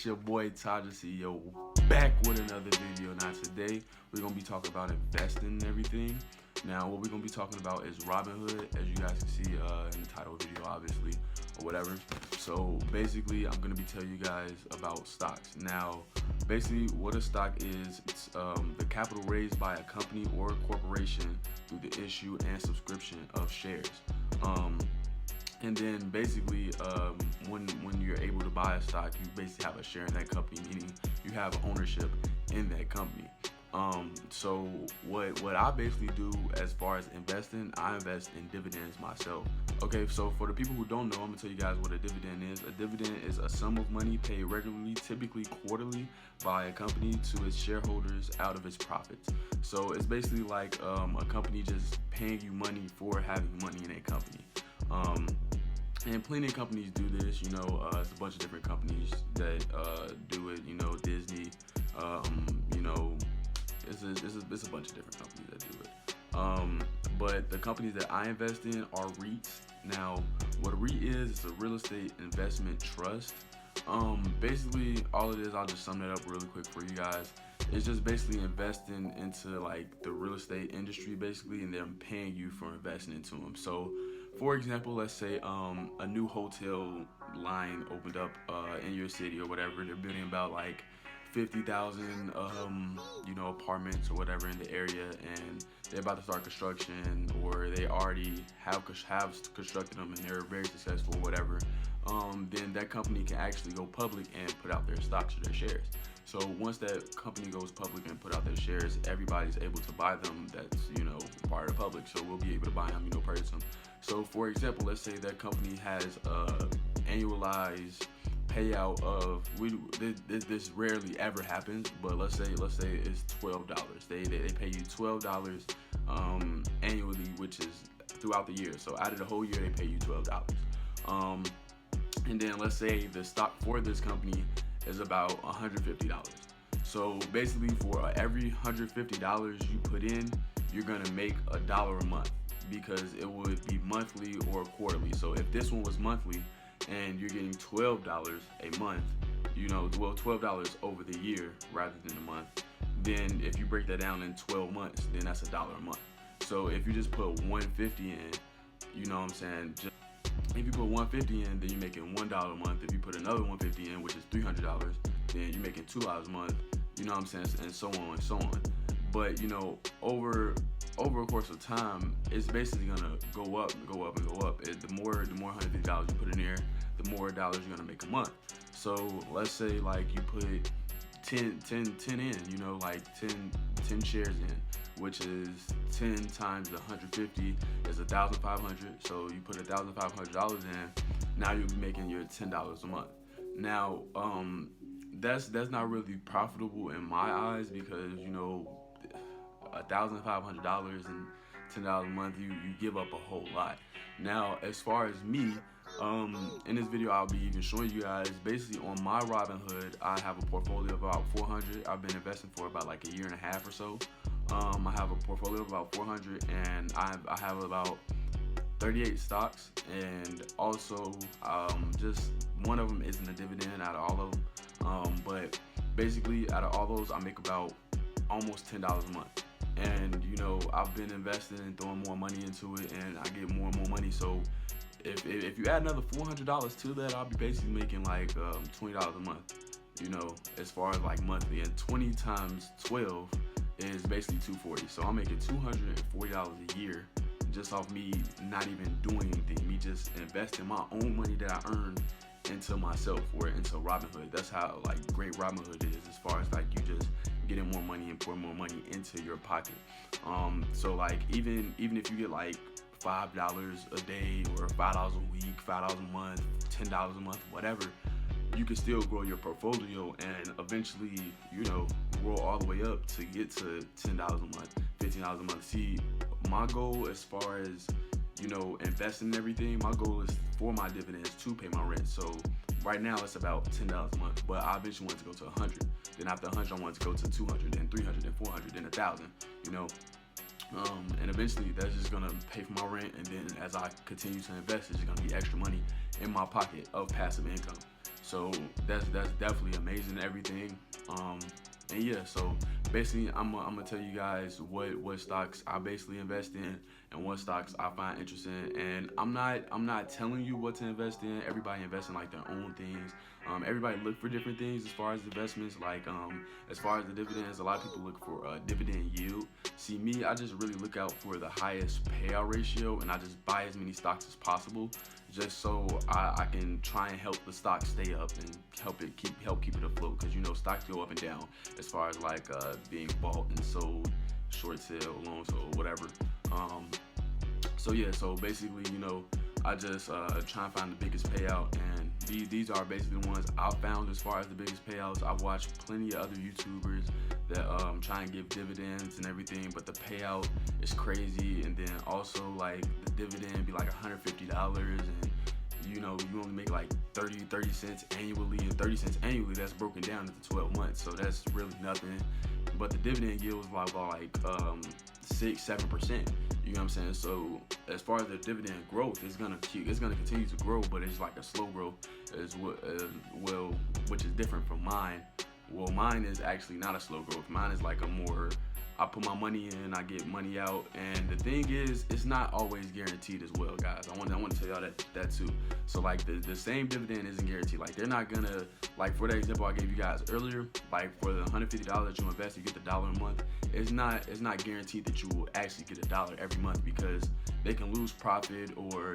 your boy Tajtheceo back with another video. Now today we're gonna be talking about investing and everything. Now what we're gonna be talking about is Robinhood, as you guys can see in the title of the video, obviously, or whatever. So basically, I'm gonna be telling you guys about stocks. Now, basically, what a stock is, it's the capital raised by a company or a corporation through the issue and subscription of shares. And then basically, when you're able to buy a stock, you basically have a share in that company, meaning you have ownership in that company. So what I basically do as far as investing, I invest in dividends myself. Okay, so for the people who don't know, I'm gonna tell you guys what a dividend is. A dividend is a sum of money paid regularly, typically quarterly, by a company to its shareholders out of its profits. So it's basically like a company just paying you money for having money in a company. And plenty of companies do this, it's a bunch of different companies that do it, Disney, it's a bunch of different companies that do it. But the companies that I invest in are REITs. Now, what a REIT is, it's a real estate investment trust. Basically, all it is, I'll just sum it up really quick for you guys. It's just basically investing into like the real estate industry, basically, and they're paying you for investing into them. So, for example, let's say a new hotel line opened up in your city or whatever. They're building about like 50,000 apartments or whatever in the area, and they're about to start construction, or they already have constructed them and they're very successful or whatever. Then that company can actually go public and put out their stocks or their shares. So once that company goes public and put out their shares, everybody's able to buy them that's, part of the public. So we'll be able to buy them, purchase them. So for example, let's say that company has annualized payout of, this rarely ever happens, but let's say it's $12. They pay you $12 annually, which is throughout the year. So out of the whole year, they pay you $12. And then let's say the stock for this company is about $150. So basically, for every $150 you put in, you're gonna make $1 a month, because it would be monthly or quarterly. So if this one was monthly and you're getting $12 a month, $12 over the year rather than a month, then if you break that down in 12 months, then that's $1 a month. So if you just put 150 in, if you put 150 in, then you're making $1 a month. If you put another 150 in, which is $300, then you're making $2 a month. And so on and so on. But over a course of time, it's basically gonna go up and go up and go up. The more $150 you put in there, the more dollars you're gonna make a month. So let's say like you put 10 in, like 10 shares in, which is 10 times the 150 is 1,500. So you put $1,500 in, now you'll be making your $10 a month. Now, that's not really profitable in my eyes, because $1,500 and $10 a month, you give up a whole lot. Now, as far as me, in this video, I'll be even showing you guys, basically on my Robinhood, I have a portfolio of about 400. I've been investing for about like a year and a half or so. I have a portfolio of about 400, and I have about 38 stocks, and also just one of them isn't a dividend out of all of them. But basically, out of all those, I make about almost $10 a month. And I've been investing and throwing more money into it, and I get more and more money. So if you add another $400 to that, I'll be basically making like $20 a month, as far as like monthly. And 20 times 12 is basically $240. So I'm making $240 a year just off me not even doing anything, me just investing my own money that I earned into myself, or into Robinhood. That's how like great Robinhood is, as far as like you just getting more money and pouring more money into your pocket. So like even if you get like $5 a day, or $5 a week, $5 a month, $10 a month, whatever, you can still grow your portfolio and eventually, grow all the way up to get to $10 a month, $15 a month. See, my goal as far as investing in everything, my goal is for my dividends to pay my rent. So right now it's about $10 a month, but I eventually want to go to 100. Then after 100, I want to go to 200, then 300, then 400, then 1,000. And eventually that's just gonna pay for my rent. And then as I continue to invest, it's just gonna be extra money in my pocket of passive income. So that's definitely amazing and everything. And yeah, so basically I'm gonna tell you guys what stocks I basically invest in and what stocks I find interesting. And I'm not telling you what to invest in. Everybody invests in like their own things. Everybody look for different things as far as investments. Like as far as the dividends, a lot of people look for dividend yield. See me, I just really look out for the highest payout ratio, and I just buy as many stocks as possible, just so I can try and help the stock stay up and help keep it afloat. Because stocks go up and down as far as like being bought and sold, short sale, long sale, whatever. Um, so yeah, so basically, I just try and find the biggest payout, and these are basically the ones I've found as far as the biggest payouts. I've watched plenty of other YouTubers that try and give dividends and everything, but the payout is crazy. And then also like the dividend be like $150, and you only make like 30 cents annually, and 30 cents annually, that's broken down into 12 months, so that's really nothing. But the dividend yield is like 6-7%. You know what I'm saying? So as far as the dividend growth, it's gonna continue to grow, but it's like a slow growth as well, which is different from mine. Well, mine is actually not a slow growth. Mine is like a more, I put my money in, I get money out, and the thing is, it's not always guaranteed as well, guys. I want to tell y'all that too. So like the same dividend isn't guaranteed. Like they're not gonna, like for the example I gave you guys earlier, like for the $150 you invest, you get the dollar a month. It's not guaranteed that you will actually get a dollar every month, because they can lose profit, or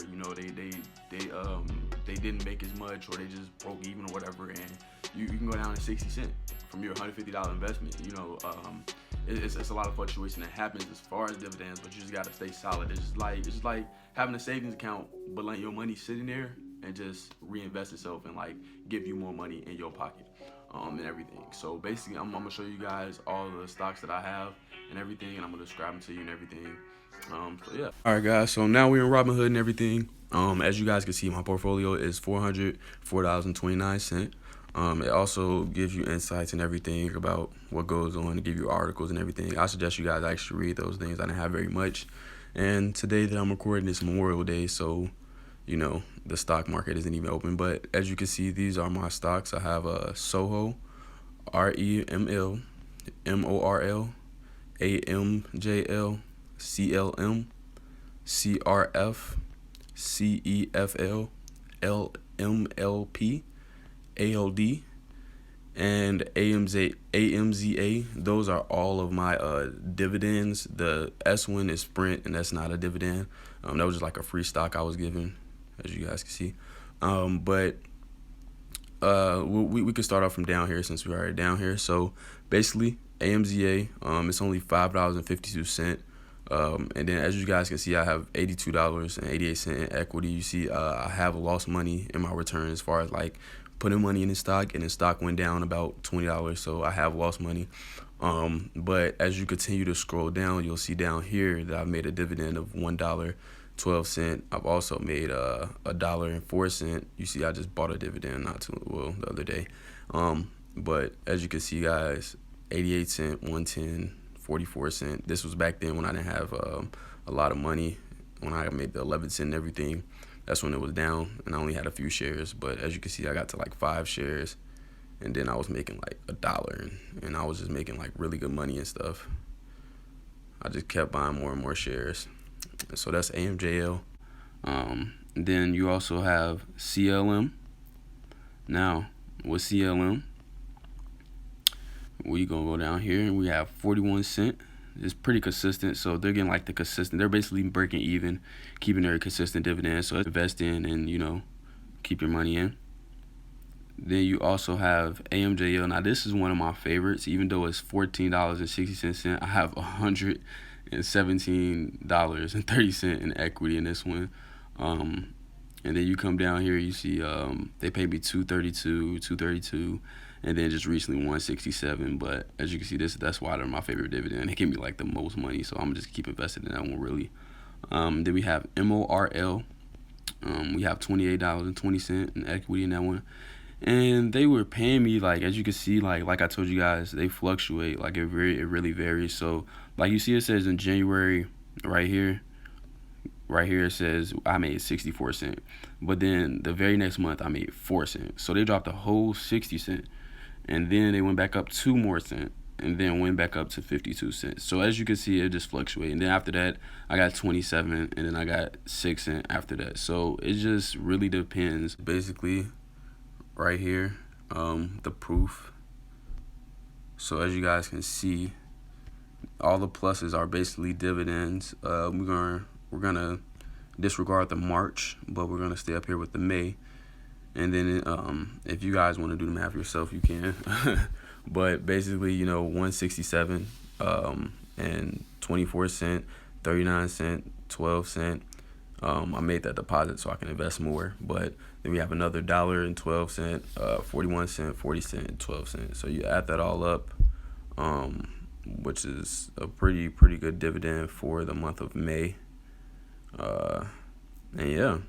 they didn't make as much, or they just broke even or whatever, and you can go down to 60 cents from your $150 investment. It's a lot of fluctuation that happens as far as dividends, but you just gotta stay solid. It's just like having a savings account, but letting your money sitting there and just reinvest itself and like give you more money in your pocket, and everything. So basically, I'm gonna show you guys all the stocks that I have and everything, and I'm gonna describe them to you and everything. So yeah. All right, guys. So now we're in Robinhood and everything. As you guys can see, my portfolio is $404.29. It also gives you insights and everything about what goes on, to give you articles and everything. I suggest you guys actually read those things. I didn't have very much. And today that I'm recording is Memorial Day, so, the stock market isn't even open. But as you can see, these are my stocks. I have Soho, REML, MORL, AMJL, CLM, CRF, CEFL, LMLP, ALD, and AMZA. Those are all of my dividends. The S1 is Sprint, and that's not a dividend. That was just like a free stock I was given, as you guys can see. But we could start off from down here, since we're already down here. So basically, AMZA, it's only $5.52. And then as you guys can see, I have $82.88 in equity. You see, I have lost money in my return as far as like putting money in the stock, and the stock went down about $20, so I have lost money. But as you continue to scroll down, you'll see down here that I've made a dividend of $1.12. I've also made $1.04. You see, I just bought a dividend the other day. But as you can see, guys, 88 cent, 110, 44 cent. This was back then when I didn't have a lot of money. When I made the 11 cent and everything, that's when it was down, and I only had a few shares. But as you can see, I got to like 5 shares, and then I was making like $1, and I was just making like really good money and stuff. I just kept buying more and more shares. So that's AMJL. Then you also have CLM. Now with CLM, we gonna go down here, and we have 41 cent. It's pretty consistent, so they're getting like they're basically breaking even, keeping their consistent dividends. So invest in and keep your money in. Then you also have AMJL. Now this is one of my favorites, even though it's $14.60. I have $117.30 in equity in this one. And then you come down here, you see they paid me $232, and then just recently $167. But as you can see, that's why they're my favorite dividend. They give me like the most money, so I'm just keep investing in that one really. Then we have MORL. We have $28.20 in equity in that one, and they were paying me, like, as you can see, like I told you guys, they fluctuate. Like it really varies. So like you see, it says in January right here, right here it says I made 64 cents. But then the very next month I made 4 cents. So they dropped a whole 60 cents. And then they went back up 2 more cents. And then went back up to 52 cents. So as you can see, it just fluctuated. And then after that, I got 27, and then I got 6 cents after that. So it just really depends. Basically, right here, the proof. So as you guys can see, all the pluses are basically dividends. We're gonna disregard the March, but we're gonna stay up here with the May. And then if you guys want to do the math yourself, you can. But basically, 167 and 24 cents, 39 cents, 12 cents. I made that deposit so I can invest more. But then we have another $1.12, 41 cents, 40 cents, 12 cents. So you add that all up, which is a pretty good dividend for the month of May. And yeah.